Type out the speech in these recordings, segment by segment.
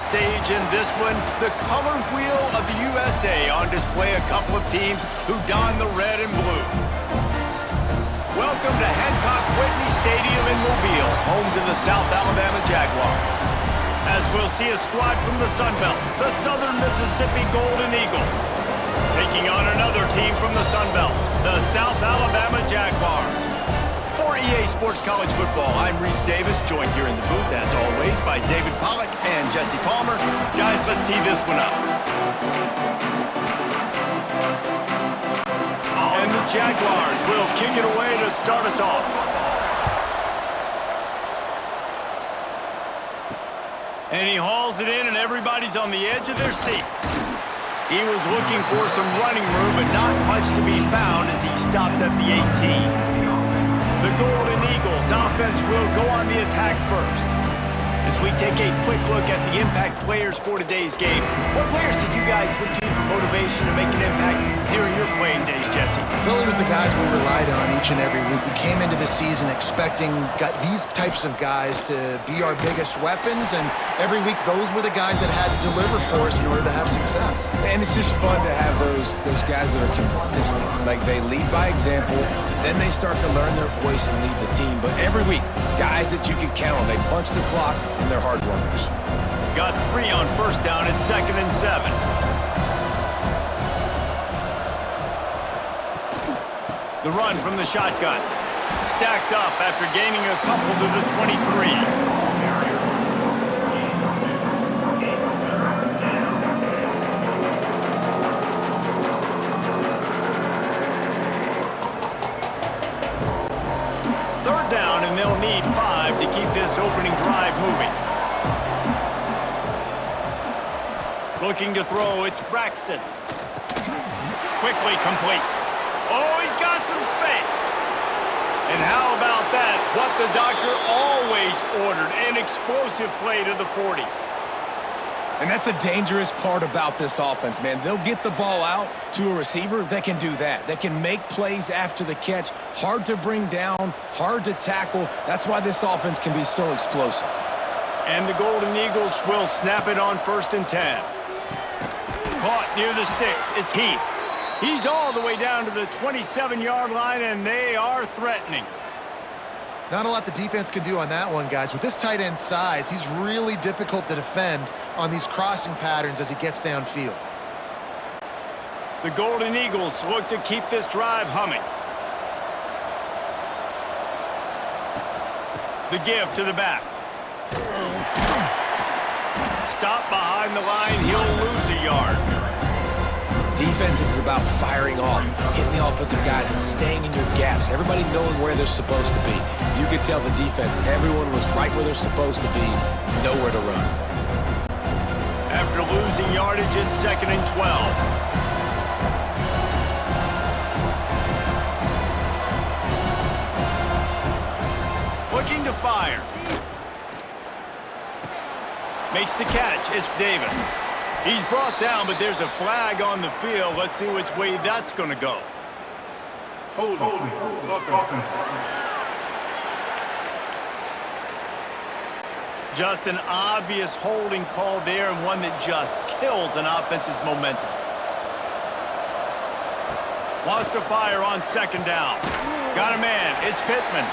stage in this one, the color wheel of the USA on display. A couple of teams who don the red and blue. Welcome to Hancock Whitney Stadium in Mobile, home to the South Alabama Jaguars. As we'll see a squad from the Sun Belt, the Southern Mississippi Golden Eagles, taking on another team from the Sun Belt, the South Alabama Jaguars. For EA Sports College Football, I'm Reese Davis, joined here in the booth, as always, by David Pollack and Jesse Palmer. Guys, let's tee this one up. And the Jaguars will kick it away to start us off. And he hauls it in, and everybody's on the edge of their seats. He was looking for some running room, but not much to be found as he stopped at the 18. The Golden Eagles offense will go on the attack first. As we take a quick look at the impact players for today's game, what players did you guys look to for motivation to make an impact during your playing days, Jesse? Well, it was the guys we relied on each and every week. We came into the season expecting these types of guys to be our biggest weapons, and every week those were the guys that had to deliver for us in order to have success. And it's just fun to have those guys that are consistent. Like, they lead by example, then they start to learn their voice and lead the team. But every week, guys that you can count on, they punch the clock, and they're hard workers. Got 3 on first down and 2nd and 7. The run from the shotgun. Stacked up after gaining a couple to the 23. They'll need 5 to keep this opening drive moving. Looking to throw, it's Braxton. Quickly complete. Oh, he's got some space. And how about that? What the doctor always ordered, an explosive play to the 40. And that's the dangerous part about this offense, man. They'll get the ball out to a receiver that can do that. That can make plays after the catch. Hard to bring down, hard to tackle. That's why this offense can be so explosive. And the Golden Eagles will snap it on 1st and 10. Caught near the sticks. It's Heath. He's all the way down to the 27-yard line, and they are threatening. Not a lot the defense can do on that one, guys. With this tight end size, he's really difficult to defend on these crossing patterns as he gets downfield. The Golden Eagles look to keep this drive humming. The give to the back. Stop behind the line. He'll lose a yard. Defense is about firing off, hitting the offensive guys, and staying in your gaps. Everybody knowing where they're supposed to be. You could tell the defense, everyone was right where they're supposed to be, nowhere to run. After losing yardage, it's 2nd and 12. Looking to fire. Makes the catch. It's Davis. He's brought down, but there's a flag on the field. Let's see which way that's going to go. Hold. Just an obvious holding call there, and one that just kills an offense's momentum. Lost a fire on 2nd down. Got a man. It's Pittman.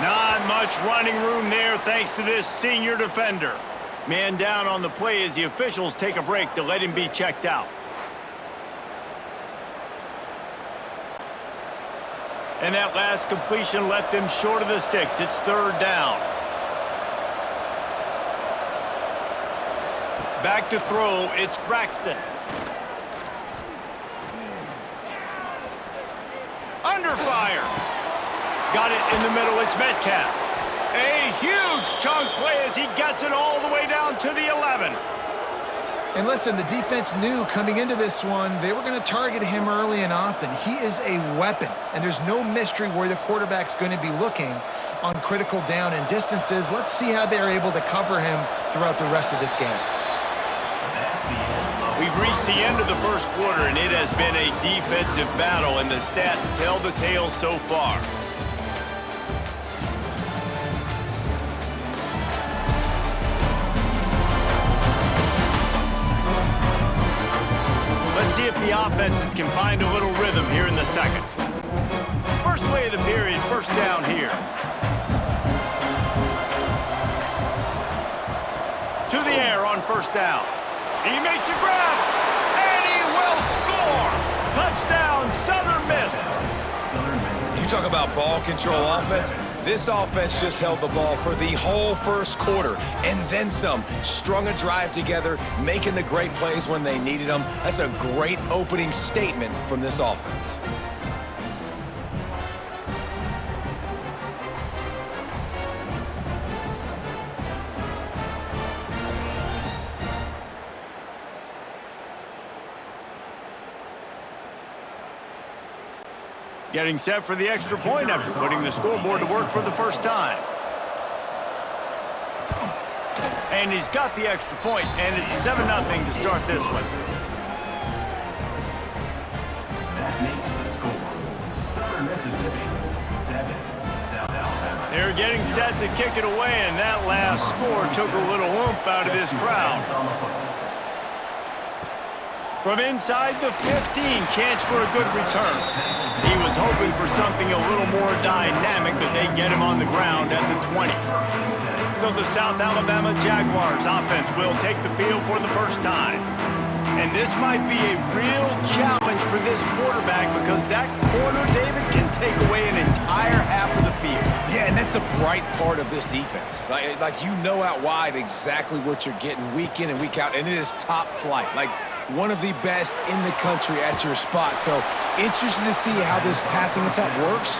Not much running room there thanks to this senior defender. Man down on the play as the officials take a break to let him be checked out. And that last completion left them short of the sticks. It's 3rd down. Back to throw, it's Braxton. Under fire. Got it in the middle, it's Metcalf. A huge chunk play as he gets it all the way down to the 11. And listen, the defense knew coming into this one, they were going to target him early and often. He is a weapon, and there's no mystery where the quarterback's going to be looking on critical down and distances. Let's see how they're able to cover him throughout the rest of this game. We've reached the end of the first quarter, and it has been a defensive battle, and the stats tell the tale so far. see if the offenses can find a little rhythm here in the second. First play of the period, first down here. To the air on first down. He makes a grab, and he will score! Touchdown, Southern Miss! You talk about ball control offense. This offense just held the ball for the whole first quarter and then some. Strung a drive together, making the great plays when they needed them. That's a great opening statement from this offense. Getting set for the extra point after putting the scoreboard to work for the first time. And he's got the extra point, and it's 7-0 to start this one. That makes the score. Southern Mississippi, 7, South Alabama. They're getting set to kick it away, and that last score took a little oomph out of this crowd. From inside the 15, chance for a good return. He was hoping for something a little more dynamic, but they get him on the ground at the 20. So the South Alabama Jaguars offense will take the field for the first time. And this might be a real challenge for this quarterback because that corner, David, can take away an entire half of the field. Yeah, and that's the bright part of this defense. Like you know out wide exactly what you're getting week in and week out, and it is top flight. Like one of the best in the country at your spot. So interested to see how this passing attack works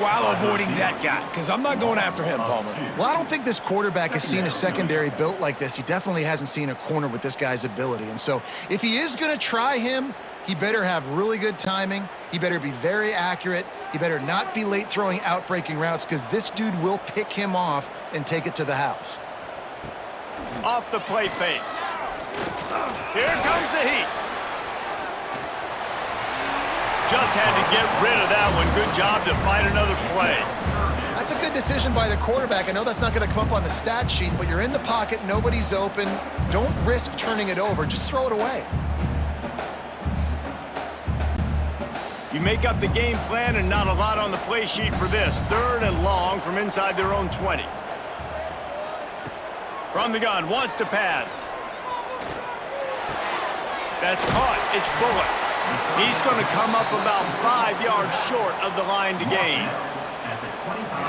while avoiding that guy, because I'm not going after him, Palmer. Well, I don't think this quarterback has seen a secondary built like this. He definitely hasn't seen a corner with this guy's ability. And so if he is going to try him, he better have really good timing. He better be very accurate. He better not be late throwing out-breaking routes because this dude will pick him off and take it to the house. Off the play fake. Here comes the heat. Just had to get rid of that one. Good job to find another play. That's a good decision by the quarterback. I know that's not going to come up on the stat sheet, but you're in the pocket, nobody's open. Don't risk turning it over. Just throw it away. You make up the game plan and not a lot on the play sheet for this. 3rd and long from inside their own 20. From the gun, wants to pass. That's caught. It's Bullock. He's going to come up about 5 yards short of the line to gain.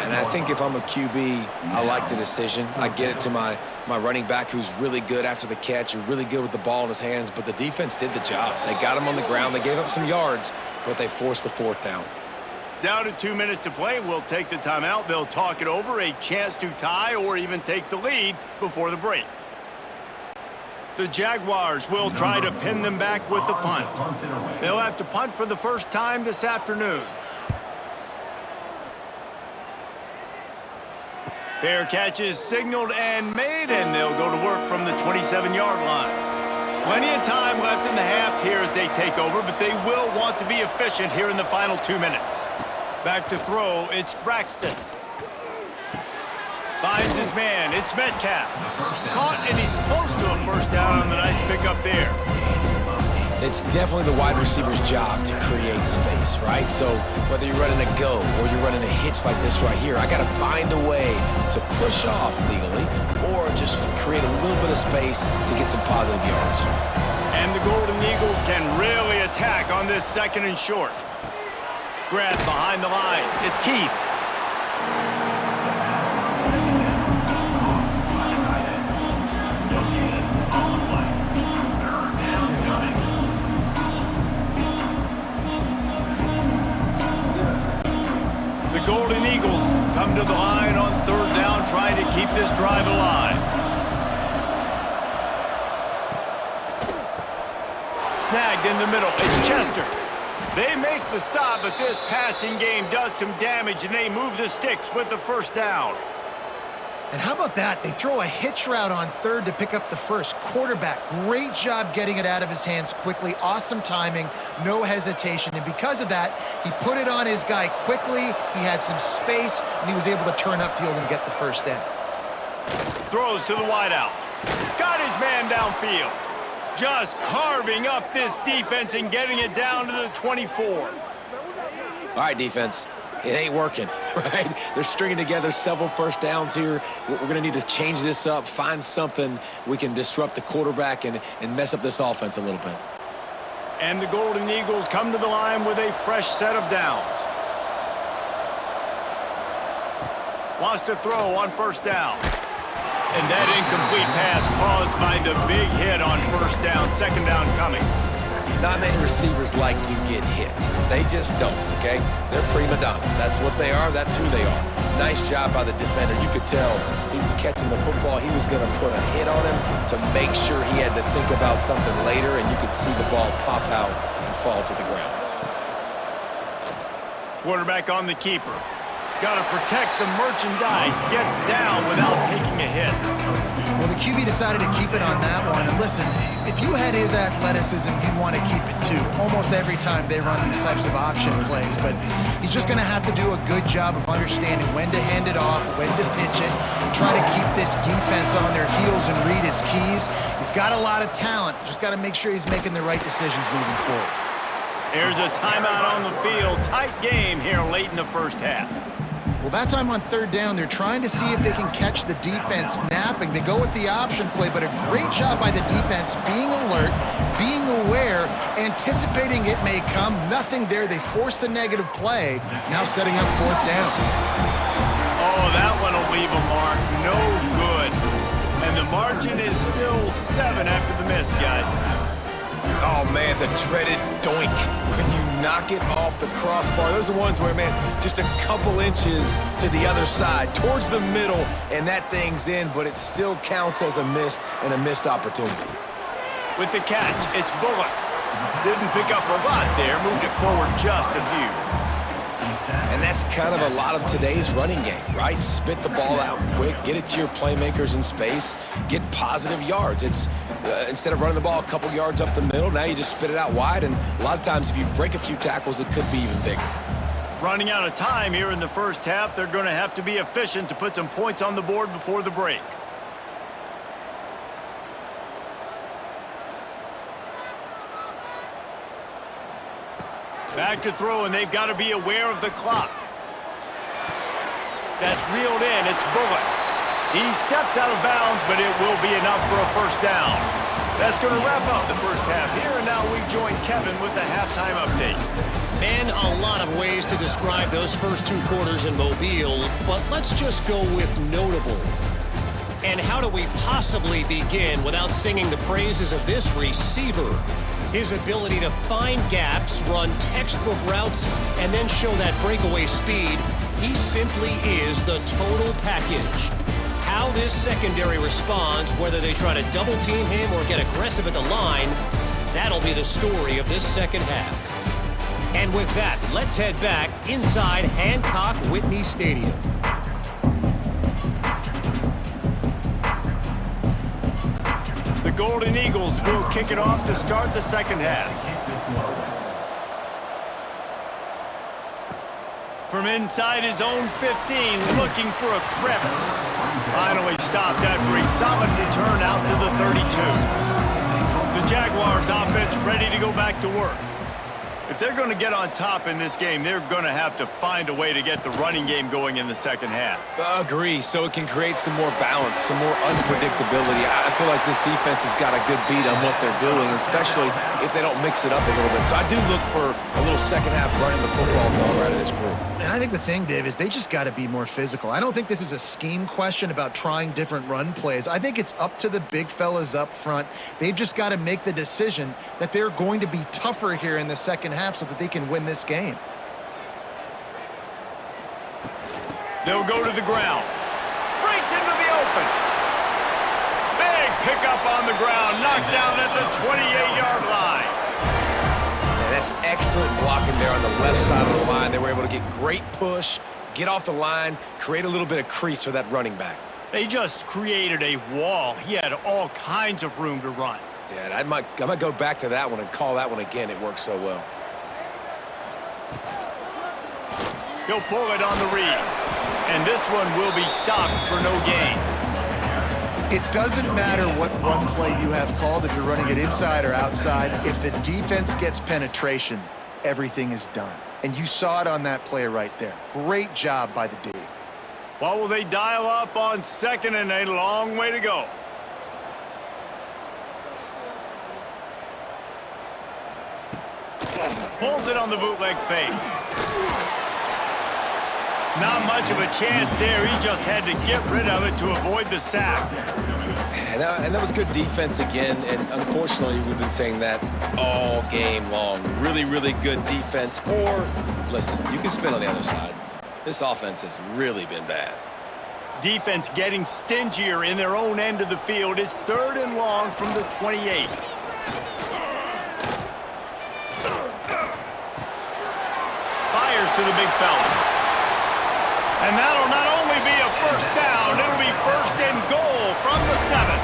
And I think if I'm a QB, I like the decision. I get it to my running back who's really good after the catch, or really good with the ball in his hands, but the defense did the job. They got him on the ground. They gave up some yards, but they forced the 4th down. Down to 2 minutes to play. We'll take the timeout. They'll talk it over, a chance to tie or even take the lead before the break. The Jaguars will try to pin them back with the punt. They'll have to punt for the first time this afternoon. Fair catch is signaled and made, and they'll go to work from the 27-yard line. Plenty of time left in the half here as they take over, but they will want to be efficient here in the final 2 minutes. Back to throw, it's Braxton. Finds his man, it's Metcalf. Caught, and he's close to a first down on the nice pickup there. It's definitely the wide receiver's job to create space, right? So whether you're running a go or you're running a hitch like this right here, I got to find a way to push off legally or just create a little bit of space to get some positive yards. And the Golden Eagles can really attack on this 2nd and short. Grab behind the line, it's Keith. Golden Eagles come to the line on 3rd down, trying to keep this drive alive. Snagged in the middle. It's Chester. They make the stop, but this passing game does some damage, and they move the sticks with the first down. And how about that? They throw a hitch route on 3rd to pick up the first. Quarterback, great job getting it out of his hands quickly. Awesome timing, no hesitation. And because of that, he put it on his guy quickly. He had some space, and he was able to turn upfield and get the first down. Throws to the wideout. Got his man downfield. Just carving up this defense and getting it down to the 24. All right, defense. It ain't working, right? They're stringing together several first downs here. We're going to need to change this up, find something we can disrupt the quarterback and mess up this offense a little bit. And the Golden Eagles come to the line with a fresh set of downs. Wants to throw on first down. And that incomplete pass caused by the big hit on first down. Second down coming. Not many receivers like to get hit. They just don't, okay? They're prima donnas. That's what they are. That's who they are. Nice job by the defender. You could tell he was catching the football. He was going to put a hit on him to make sure he had to think about something later, and you could see the ball pop out and fall to the ground. Quarterback on the keeper. Got to protect the merchandise. Gets down without taking a hit. Well, the QB decided to keep it on that one. And listen, if you had his athleticism, you'd want to keep it too. Almost every time they run these types of option plays. But he's just going to have to do a good job of understanding when to hand it off, when to pitch it, and try to keep this defense on their heels and read his keys. He's got a lot of talent. Just got to make sure he's making the right decisions moving forward. There's a timeout on the field. Tight game here late in the first half. Well, that time on third down, they're trying to see if they can catch the defense napping. They go with the option play, but a great job by the defense being alert, being aware, anticipating it may come. Nothing there. They forced the negative play, now setting up fourth down. Oh, that one will leave a mark. No good. And the margin is still 7 after the miss, guys. Oh, man, the dreaded doink when you knock it off the crossbar. Those are the ones where, man, just a couple inches to the other side, towards the middle, and that thing's in, but it still counts as a missed opportunity. With the catch, it's Bullock. Didn't pick up a lot there, moved it forward just a few. And that's kind of a lot of today's running game, right? Spit the ball out quick, get it to your playmakers in space, get positive yards. It's instead of running the ball a couple yards up the middle, now you just spit it out wide, and a lot of times if you break a few tackles, it could be even bigger. Running out of time here in the first half, they're going to have to be efficient to put some points on the board before the break. Back to throw, and they've got to be aware of the clock. That's reeled in. It's Bullock. He steps out of bounds, but it will be enough for a first down. That's going to wrap up the first half here, and now we join Kevin with the halftime update. And a lot of ways to describe those first 2 quarters in Mobile, but let's just go with notable. And how do we possibly begin without singing the praises of this receiver? His ability to find gaps, run textbook routes, and then show that breakaway speed. He simply is the total package. How this secondary responds, whether they try to double team him or get aggressive at the line, that'll be the story of this second half. And with that, let's head back inside Hancock Whitney Stadium. The Golden Eagles will kick it off to start the second half. From inside his own 15, looking for a crevice. Finally stopped after a solid return out to the 32. The Jaguars offense ready to go back to work. If they're going to get on top in this game, they're going to have to find a way to get the running game going in the second half. Agree, so it can create some more balance, some more unpredictability. I feel like this defense has got a good beat on what they're doing, especially if they don't mix it up a little bit. So I do look for a little second half running the football ball right of this group. And I think the thing, Dave, is they just got to be more physical. I don't think this is a scheme question about trying different run plays. I think it's up to the big fellas up front. They've just got to make the decision that they're going to be tougher here in the second half so that they can win this game. They'll go to the ground. Breaks into the open. Big pickup on the ground. Knocked down at the 28-yard line. Yeah, that's excellent blocking there on the left side of the line. They were able to get great push, get off the line, create a little bit of crease for that running back. They just created a wall. He had all kinds of room to run. Yeah, I might go back to that one and call that one again. It worked so well. He'll pull it on the read. And this one will be stopped for no gain. It doesn't matter what run play you have called, if you're running it inside or outside. If the defense gets penetration, everything is done. And you saw it on that play right there. Great job by the D. What will they dial up on second and a long way to go? Pulls it on the bootleg fake. Not much of a chance there. He just had to get rid of it to avoid the sack. And that was good defense again, and unfortunately, we've been saying that all game long. Really, really good defense. Or, listen, you can spin on the other side. This offense has really been bad. Defense getting stingier in their own end of the field. It's third and long from the 28. Fires to the big fella. And that'll not only be a first down, it'll be first and goal from the 7.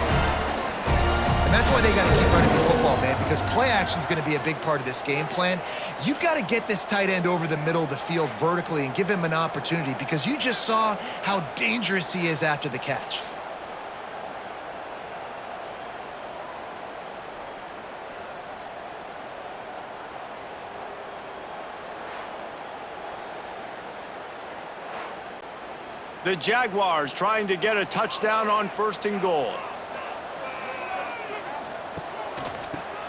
And that's why they got to keep running the football, man, because play action is going to be a big part of this game plan. You've got to get this tight end over the middle of the field vertically and give him an opportunity, because you just saw how dangerous he is after the catch. The Jaguars trying to get a touchdown on first and goal.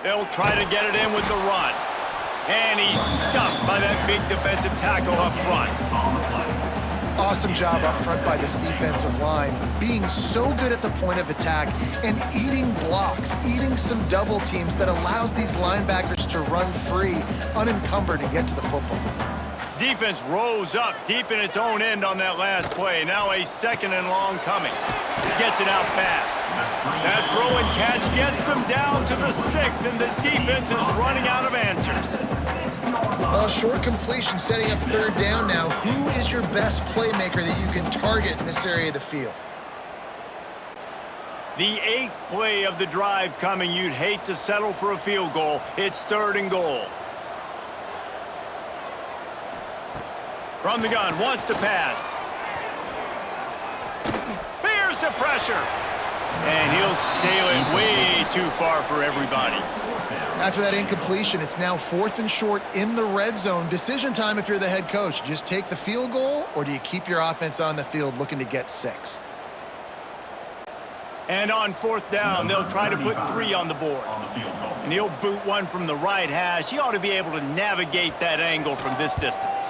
They'll try to get it in with the run. And he's stuffed by that big defensive tackle up front. Awesome job up front by this defensive line, being so good at the point of attack and eating blocks, eating some double teams that allows these linebackers to run free, unencumbered, and get to the football. Defense rose up deep in its own end on that last play. Now a second and long coming. Gets it out fast. That throw and catch gets them down to the 6, and the defense is running out of answers. Well, short completion setting up third down now. Who is your best playmaker that you can target in this area of the field? The 8th play of the drive coming. You'd hate to settle for a field goal. It's third and goal. From the gun, wants to pass. Bears the pressure. And he'll sail it way too far for everybody. After that incompletion, it's now 4th and short in the red zone. Decision time if you're the head coach. Just take the field goal, or do you keep your offense on the field looking to get 6? And on 4th down, they'll try to put 3 on the board. And he'll boot one from the right hash. He ought to be able to navigate that angle from this distance.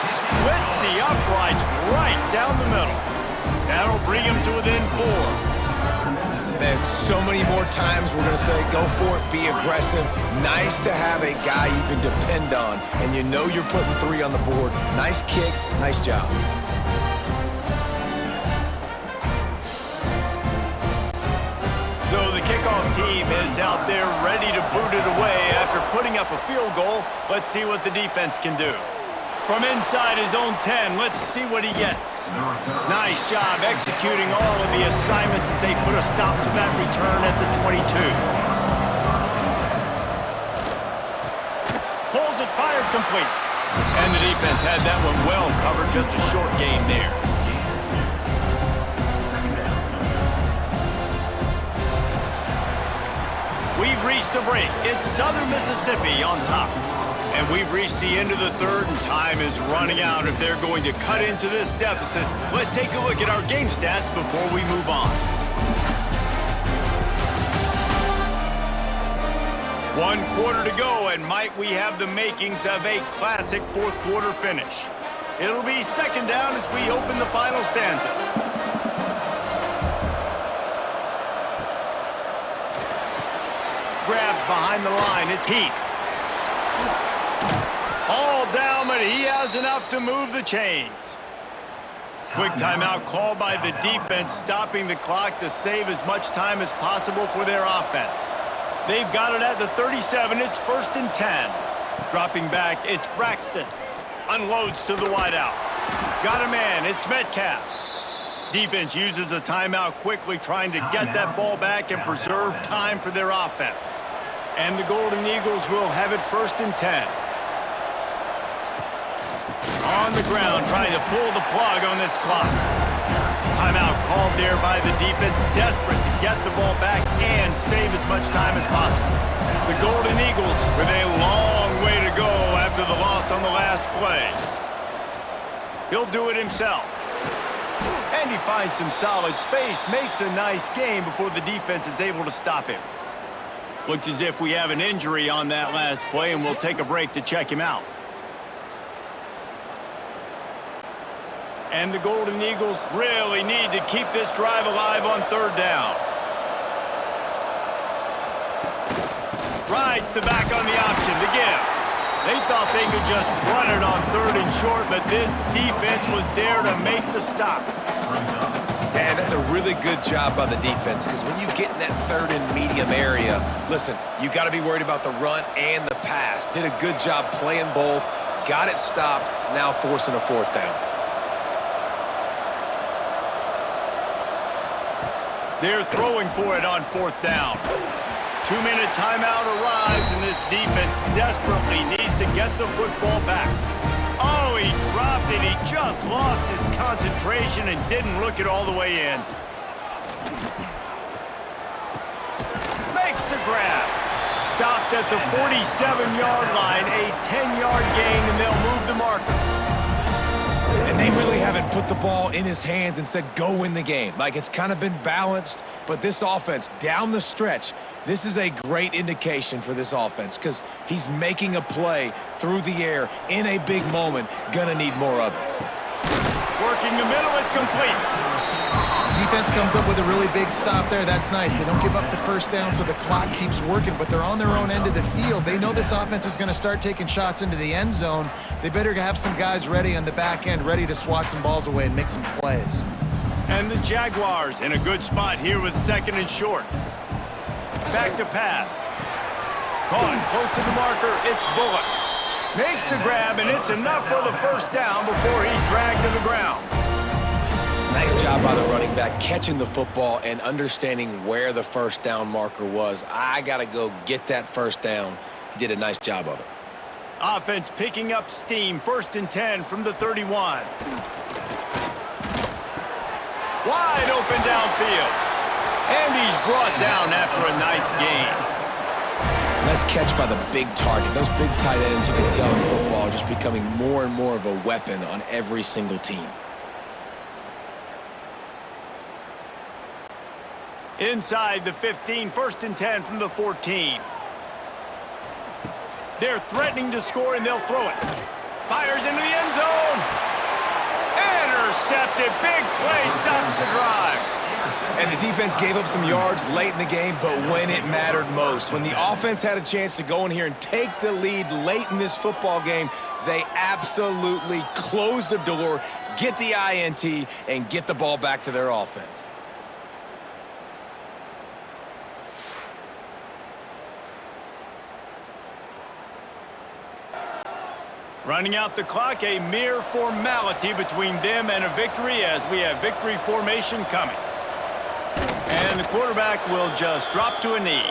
Splits the uprights right down the middle. That'll bring him to within 4. Man, so many more times we're going to say, go for it, be aggressive. Nice to have a guy you can depend on, and you know you're putting 3 on the board. Nice kick, nice job. So the kickoff team is out there ready to boot it away after putting up a field goal. Let's see what the defense can do. From inside his own 10, let's see what he gets. Nice job executing all of the assignments as they put a stop to that return at the 22. Pulls it, fired, complete. And the defense had that one well covered, just a short gain there. We've reached a break. It's Southern Mississippi on top. And we've reached the end of the third, and time is running out if they're going to cut into this deficit. Let's take a look at our game stats before we move on. 1 quarter to go, and might we have the makings of a classic fourth quarter finish. It'll be second down as we open the final stanza. Grabbed behind the line, it's Heath. All down, but he has enough to move the chains. Quick timeout called by the defense, stopping the clock to save as much time as possible for their offense. They've got it at the 37. It's 1st and 10. Dropping back, it's Braxton. Unloads to the wideout. Got a man, it's Metcalf. Defense uses a timeout quickly, trying to get that ball back and preserve time for their offense. And the Golden Eagles will have it 1st and 10. On the ground, trying to pull the plug on this clock. Timeout called there by the defense, desperate to get the ball back and save as much time as possible. The Golden Eagles with a long way to go after the loss on the last play. He'll do it himself. And he finds some solid space, makes a nice game before the defense is able to stop him. Looks as if we have an injury on that last play, and we'll take a break to check him out. And the Golden Eagles really need to keep this drive alive on third down. Rides the back on the option to give. They thought they could just run it on third and short, but this defense was there to make the stop. And that's a really good job by the defense, because when you get in that third and medium area, listen, you got to be worried about the run and the pass. Did a good job playing both, got it stopped, now forcing a fourth down. They're throwing for it on fourth down. 2-minute timeout arrives, and this defense desperately needs to get the football back. Oh, he dropped it. He just lost his concentration and didn't look it all the way in. Makes the grab. Stopped at the 47-yard line, a 10-yard gain, and they'll move the markers. And they really haven't put the ball in his hands and said, go win the game. Like, it's kind of been balanced, but this offense, down the stretch, this is a great indication for this offense, because he's making a play through the air in a big moment. Gonna need more of it. Working the middle, it's complete. Defense comes up with a really big stop there. That's nice. They don't give up the first down, so the clock keeps working, but they're on their own end of the field. They know this offense is going to start taking shots into the end zone. They better have some guys ready on the back end, ready to swat some balls away and make some plays. And the Jaguars in a good spot here with second and short. Back to pass. Caught close to the marker. It's Bullock. Makes the grab, and it's enough for the first down before he's dragged to the ground. Nice job by the running back, catching the football and understanding where the first down marker was. I got to go get that first down. He did a nice job of it. Offense picking up steam. 1st and 10 from the 31. Wide open downfield. And he's brought down after a nice gain. Nice catch by the big target. Those big tight ends, you can tell in football, are just becoming more and more of a weapon on every single team. Inside the 15, 1st and 10 from the 14. They're threatening to score, and they'll throw it. Fires into the end zone. Intercepted. Big play stops the drive. And the defense gave up some yards late in the game, but when it mattered most, when the offense had a chance to go in here and take the lead late in this football game, they absolutely closed the door, get the INT, and get the ball back to their offense. Running out the clock, a mere formality between them and a victory as we have victory formation coming. And the quarterback will just drop to a knee.